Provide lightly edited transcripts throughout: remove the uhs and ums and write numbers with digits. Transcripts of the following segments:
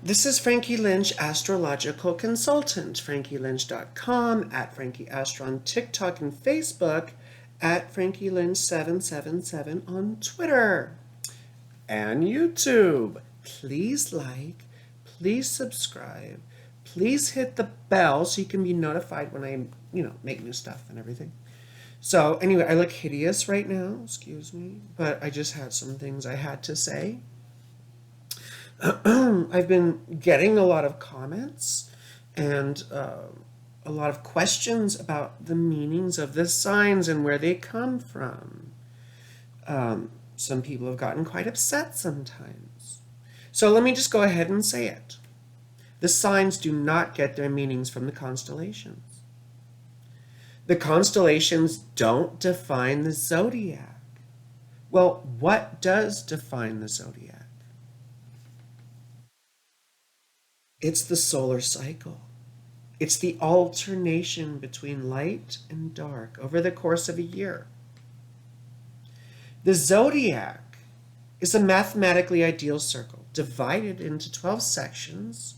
This is Frankie Lynch, astrological consultant. FrankieLynch.com, at Frankie Astro on TikTok and Facebook, at Frankie Lynch 777 on Twitter and YouTube. Please like, please subscribe, please hit the bell so you can be notified when I, make new stuff and everything. So anyway, I look hideous right now, excuse me, but I just had some things I had to say. I've been getting a lot of comments and a lot of questions about the meanings of the signs and where they come from. Some people have gotten quite upset sometimes. So let me just go ahead and say it. The signs do not get their meanings from the constellations. The constellations don't define the zodiac. Well, what does define the zodiac? It's the solar cycle. It's the alternation between light and dark over the course of a year. The zodiac is a mathematically ideal circle divided into 12 sections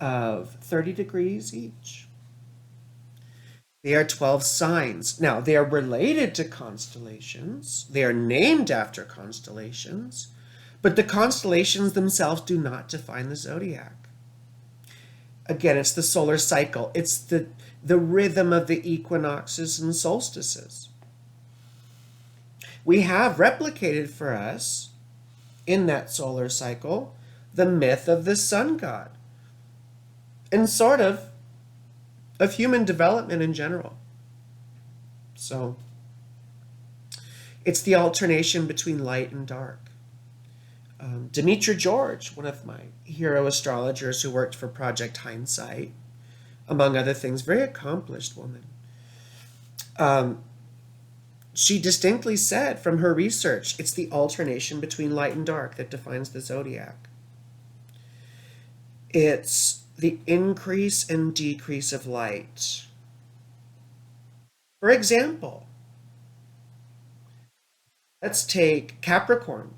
of 30 degrees each. They are 12 signs. Now, they are related to constellations. They are named after constellations, but the constellations themselves do not define the zodiac. Again, it's the solar cycle. It's the rhythm of the equinoxes and solstices. We have replicated for us in that solar cycle the myth of the sun god and sort of human development in general. So it's the alternation between light and dark. Demetra George, one of my hero astrologers who worked for Project Hindsight, among other things, very accomplished woman. She distinctly said from her research, it's the alternation between light and dark that defines the zodiac. It's the increase and decrease of light. For example, let's take Capricorn.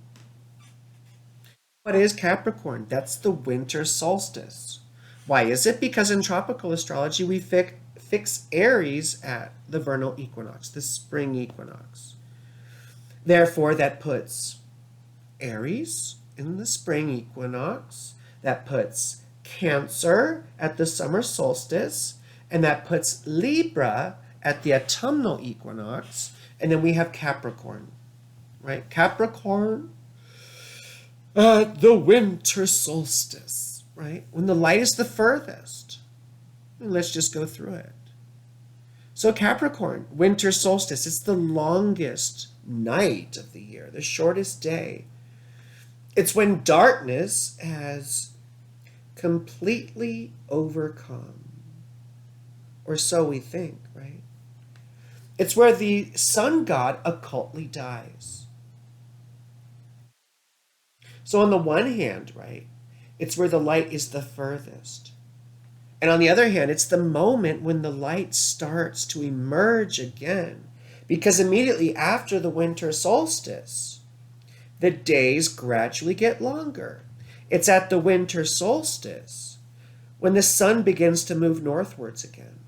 What is Capricorn? That's the winter solstice. Why is it? Because in tropical astrology, we fix Aries at the vernal equinox, the spring equinox. Therefore, that puts Aries in the spring equinox. That puts Cancer at the summer solstice. And that puts Libra at the autumnal equinox. And then we have Capricorn, right? Capricorn the winter solstice, right? When the light is the furthest. And let's just go through it. So Capricorn, winter solstice, it's the longest night of the year, the shortest day. It's when darkness has completely overcome, or so we think, right? It's where the sun god occultly dies. So on the one hand, right, it's where the light is the furthest. And on the other hand, it's the moment when the light starts to emerge again. Because immediately after the winter solstice, the days gradually get longer. It's at the winter solstice when the sun begins to move northwards again.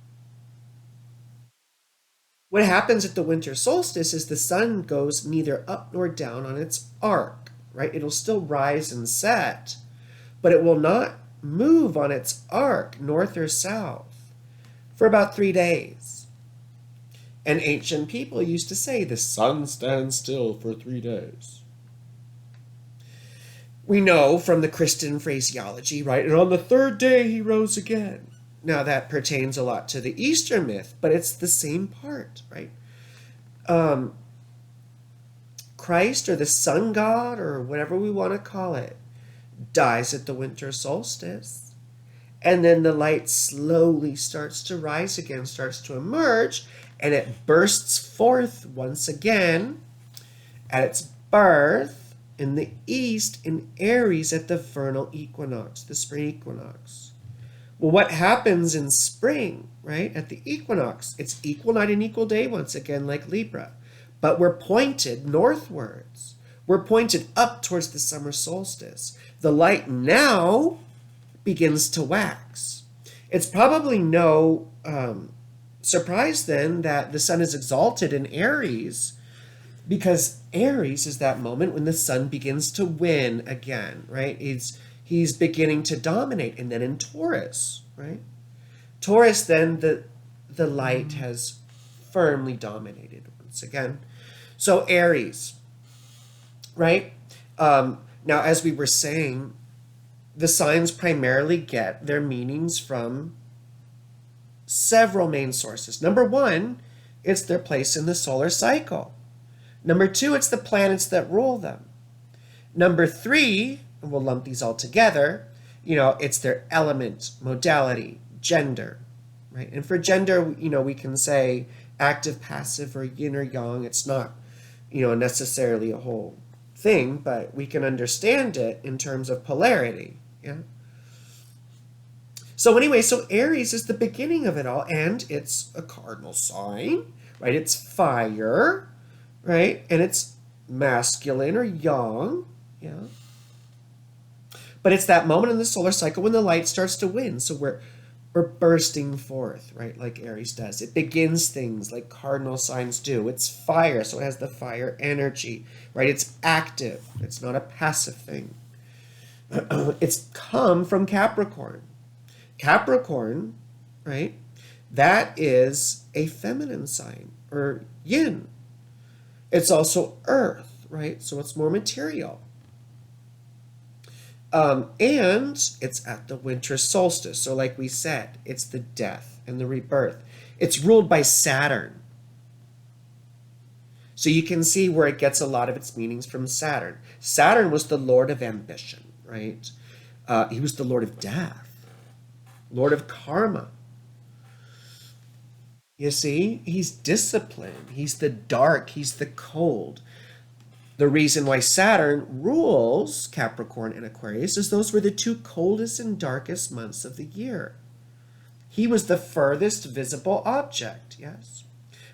What happens at the winter solstice is the sun goes neither up nor down on its arc. Right? It'll still rise and set, but it will not move on its arc north or south for about 3 days. And ancient people used to say the sun stands still for 3 days. We know from the Christian phraseology, right? And on the 3rd day he rose again. Now that pertains a lot to the Easter myth, but it's the same part, right? Christ or the sun god or whatever we want to call it dies at the winter solstice. And then the light slowly starts to rise again, starts to emerge, and it bursts forth once again at its birth in the east in Aries at the vernal equinox, the spring equinox. Well, what happens in spring, right? At the equinox, it's equal night and equal day once again, like Libra. But we're pointed northwards. We're pointed up towards the summer solstice. The light now begins to wax. It's probably no surprise then that the sun is exalted in Aries, because Aries is that moment when the sun begins to win again, right? He's beginning to dominate. And then in Taurus, right? Taurus, then the light has firmly dominated once again. So Aries, right? Now, as we were saying, the signs primarily get their meanings from several main sources. Number one, it's their place in the solar cycle. Number two, it's the planets that rule them. Number three, and we'll lump these all together, it's their element, modality, gender, right? And for gender, we can say active, passive, or yin or yang. It's not, necessarily a whole thing, but we can understand it in terms of polarity, yeah? So anyway, so Aries is the beginning of it all, and it's a cardinal sign, right? It's fire, right? And it's masculine or yang, yeah. But it's that moment in the solar cycle when the light starts to win. So we're bursting forth, right? Like Aries does. It begins things like cardinal signs do. It's fire, so it has the fire energy, right? It's active. It's not a passive thing. It's come from Capricorn. Capricorn, right? That is a feminine sign, or yin. It's also earth, right? So it's more material. And it's at the winter solstice. So like we said, it's the death and the rebirth. It's ruled by Saturn. So you can see where it gets a lot of its meanings from Saturn. Saturn was the lord of ambition, right? He was the lord of death, lord of karma. You see, he's disciplined. He's the dark. He's the cold. The reason why Saturn rules Capricorn and Aquarius is those were the two coldest and darkest months of the year. He was the furthest visible object, yes?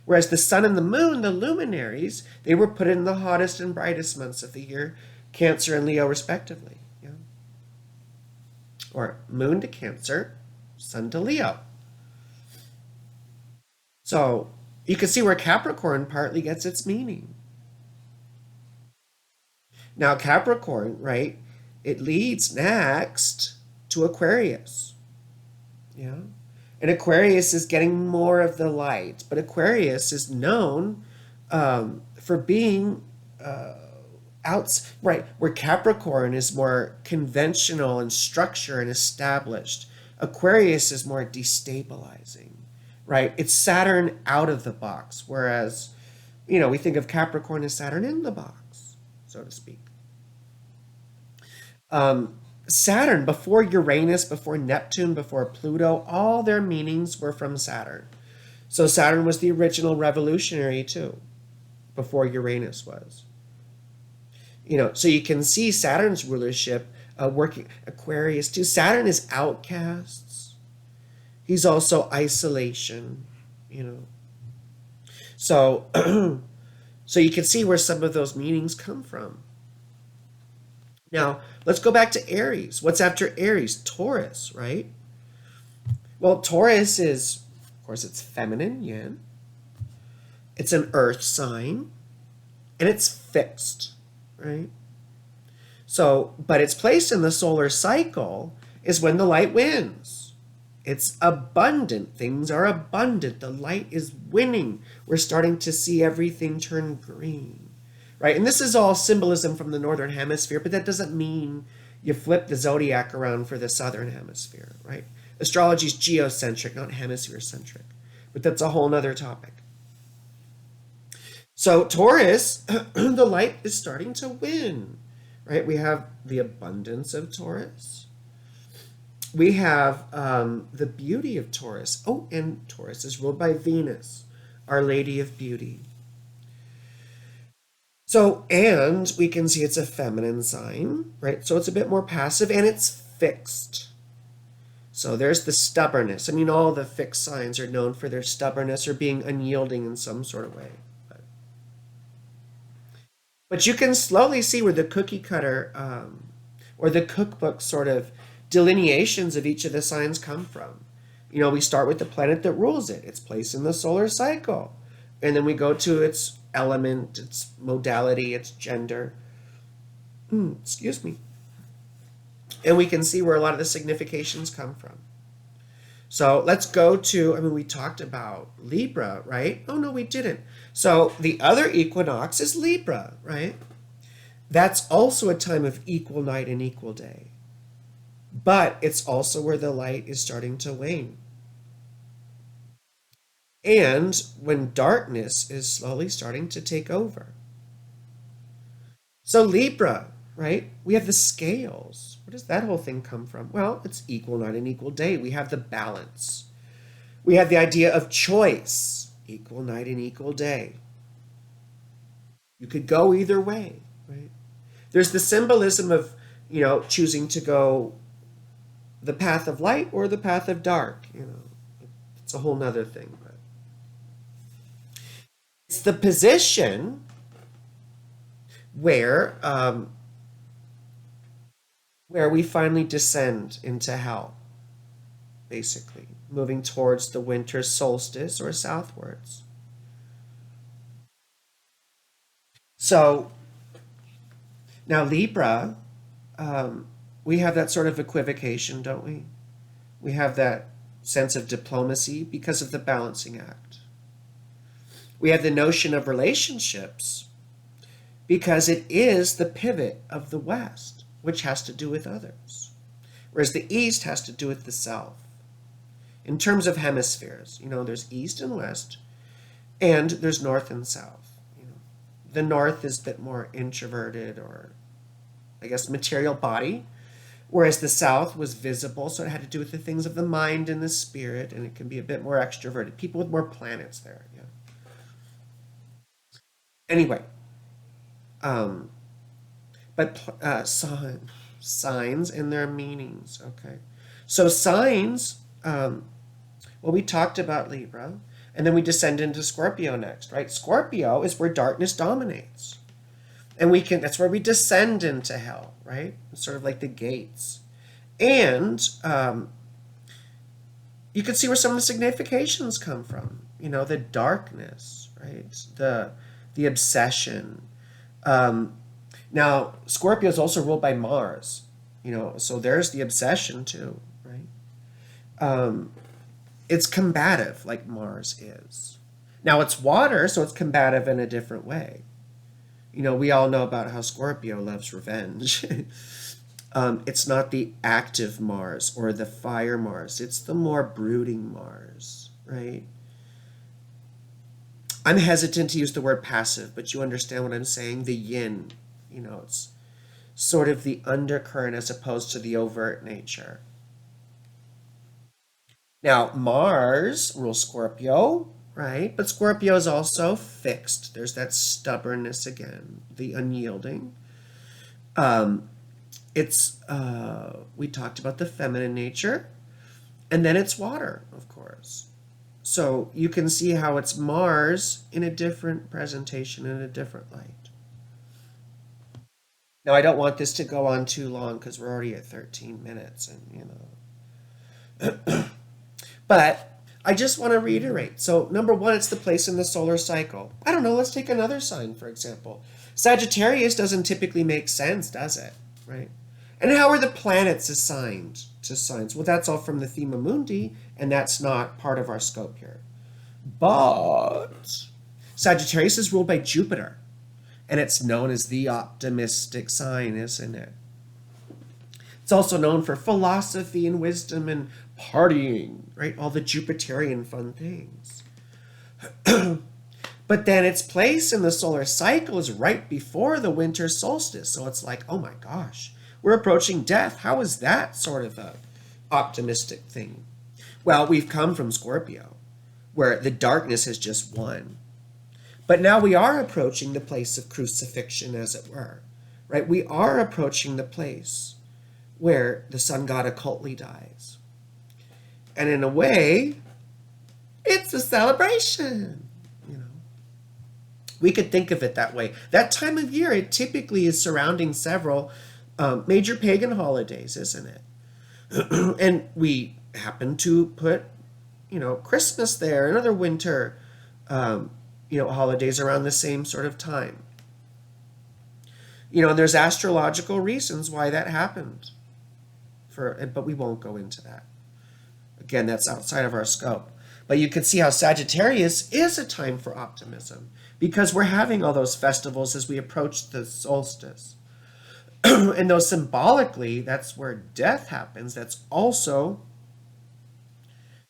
Whereas the sun and the moon, the luminaries, they were put in the hottest and brightest months of the year, Cancer and Leo respectively. Yeah? Or moon to Cancer, sun to Leo. So you can see where Capricorn partly gets its meaning. Now, Capricorn, right, it leads next to Aquarius. Yeah. And Aquarius is getting more of the light, but Aquarius is known for being right, where Capricorn is more conventional in structure and established. Aquarius is more destabilizing, right? It's Saturn out of the box, whereas, we think of Capricorn as Saturn in the box, so to speak. Saturn, before Uranus, before Neptune, before Pluto, all their meanings were from Saturn. So Saturn was the original revolutionary too, before Uranus was. So you can see Saturn's rulership working Aquarius too. Saturn is outcasts. He's also isolation, So, so you can see where some of those meanings come from. Now, let's go back to Aries. What's after Aries? Taurus, right? Well, Taurus is, of course, it's feminine, yin. It's an earth sign, and it's fixed, right? So, but its place in the solar cycle is when the light wins. It's abundant. Things are abundant. The light is winning. We're starting to see everything turn green. Right? And this is all symbolism from the northern hemisphere, but that doesn't mean you flip the zodiac around for the southern hemisphere, right? Astrology is geocentric, not hemisphere-centric. But that's a whole nother topic. So Taurus, the light is starting to win, right? We have the abundance of Taurus. We have the beauty of Taurus. Oh, and Taurus is ruled by Venus, Our Lady of Beauty. So, and we can see it's a feminine sign, right? So it's a bit more passive and it's fixed. So there's the stubbornness. I mean, all the fixed signs are known for their stubbornness or being unyielding in some sort of way. But you can slowly see where the cookie cutter or the cookbook sort of delineations of each of the signs come from. You know, we start with the planet that rules it, its place in the solar cycle. And then we go to its element, its modality, its gender. Excuse me. And we can see where a lot of the significations come from. So let's go to, I mean, we talked about Libra, right? Oh, no, we didn't. So the other equinox is Libra, right? That's also a time of equal night and equal day. But it's also where the light is starting to wane. And when darkness is slowly starting to take over. So Libra, right? We have the scales. Where does that whole thing come from? Well, it's equal night and equal day. We have the balance. We have the idea of choice, equal night and equal day. You could go either way, right? There's the symbolism of, you know, choosing to go the path of light or the path of dark, you know. It's a whole nother thing. But it's the position where we finally descend into hell, basically, moving towards the winter solstice or southwards. So now Libra, we have that sort of equivocation, don't we? We have that sense of diplomacy because of the balancing act. We have the notion of relationships because it is the pivot of the West, which has to do with others, whereas the East has to do with the South. In terms of hemispheres, you know, there's East and West, and there's North and South. You know, the North is a bit more introverted, or I guess material body, whereas the South was visible, so it had to do with the things of the mind and the spirit, and it can be a bit more extroverted. People with more planets there. Yeah. Anyway, um, but signs and their meanings. Okay, so signs. Well, we talked about Libra, and then we descend into Scorpio next, right? Scorpio is where darkness dominates, and that's where we descend into hell, right? It's sort of like the gates, and you can see where some of the significations come from. You know, the darkness, right? The obsession. Now, Scorpio is also ruled by Mars, you know, so there's the obsession too, right? It's combative like Mars is. Now, it's water, so it's combative in a different way. You know, we all know about how Scorpio loves revenge. It's not the active Mars or the fire Mars, it's the more brooding Mars, right? I'm hesitant to use the word passive, but you understand what I'm saying? The yin, you know, it's sort of the undercurrent as opposed to the overt nature. Now, Mars rules Scorpio, right? But Scorpio is also fixed. There's that stubbornness again, the unyielding. Um, we talked about the feminine nature, and then it's water, of course. So you can see how it's Mars in a different presentation, in a different light. Now, I don't want this to go on too long because we're already at 13 minutes, and you know. But I just want to reiterate. So, number one, it's the place in the solar cycle. I don't know, let's take another sign, for example. Sagittarius doesn't typically make sense, does it? Right? And how are the planets assigned to signs? Well, that's all from the Thema Mundi, and that's not part of our scope here. But Sagittarius is ruled by Jupiter, and it's known as the optimistic sign, isn't it? It's also known for philosophy and wisdom and partying, right? All the Jupiterian fun things. But then its place in the solar cycle is right before the winter solstice. So it's like, oh my gosh, we're approaching death. How is that sort of a optimistic thing? Well, we've come from Scorpio, where the darkness has just won. But now we are approaching the place of crucifixion, as it were, right? We are approaching the place where the sun god occultly dies. And in a way, it's a celebration, you know. We could think of it that way. That time of year, it typically is surrounding several major pagan holidays, isn't it? And we happen to put, Christmas there and other winter, holidays around the same sort of time. And there's astrological reasons why that happened. But we won't go into that. Again, that's outside of our scope. But you can see how Sagittarius is a time for optimism because we're having all those festivals as we approach the solstice. And though symbolically, that's where death happens, that's also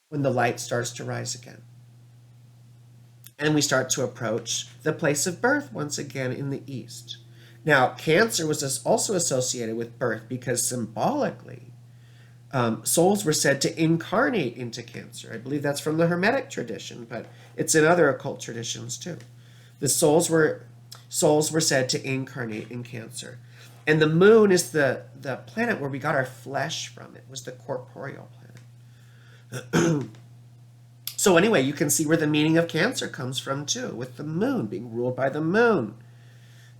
when the light starts to rise again. And we start to approach the place of birth once again in the east. Now, Cancer was also associated with birth because symbolically, souls were said to incarnate into Cancer. I believe that's from the Hermetic tradition, but it's in other occult traditions too. The souls were said to incarnate in Cancer. And the moon is the planet where we got our flesh from. It was the corporeal planet. So anyway, you can see where the meaning of Cancer comes from too, with the moon being ruled by the moon.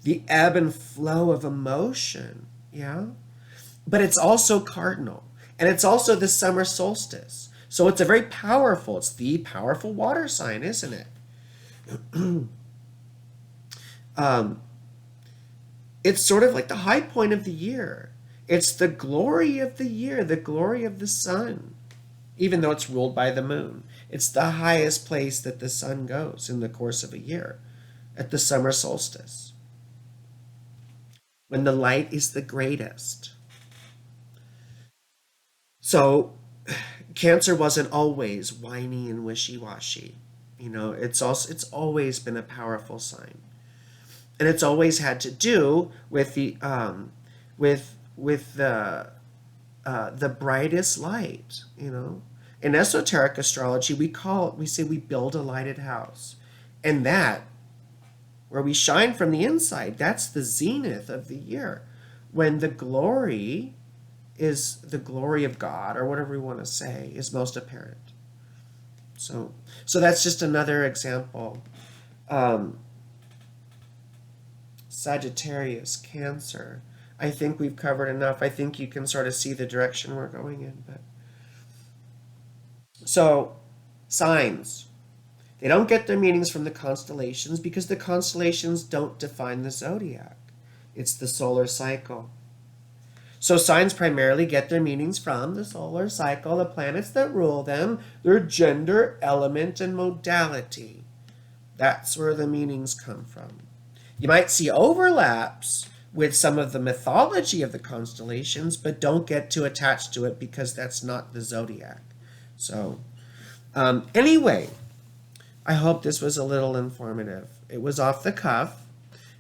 The ebb and flow of emotion, yeah? But it's also cardinal. And it's also the summer solstice. So it's it's the powerful water sign, isn't it? It's sort of like the high point of the year. It's the glory of the year, the glory of the sun, even though it's ruled by the moon. It's the highest place that the sun goes in the course of a year, at the summer solstice, when the light is the greatest. So Cancer wasn't always whiny and wishy-washy. It's always been a powerful sign. And it's always had to do with the brightest light. In esoteric astrology, we say we build a lighted house, and that where we shine from the inside, that's the zenith of the year, when the glory is the glory of God, or whatever we want to say, is most apparent. So that's just another example. Sagittarius, Cancer. I think we've covered enough. I think you can sort of see the direction we're going in. So, signs. They don't get their meanings from the constellations because the constellations don't define the zodiac. It's the solar cycle. So signs primarily get their meanings from the solar cycle, the planets that rule them, their gender, element, and modality. That's where the meanings come from. You might see overlaps with some of the mythology of the constellations, but don't get too attached to it because that's not the zodiac. So, anyway, I hope this was a little informative. It was off the cuff.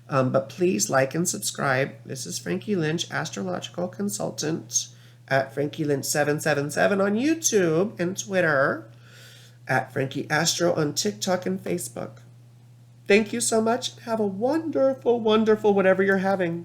But please like and subscribe. This is Frankie Lynch, astrological consultant at Frankie Lynch 777 on YouTube and Twitter, at Frankie Astro on TikTok and Facebook. Thank you so much. Have a wonderful, wonderful whatever you're having.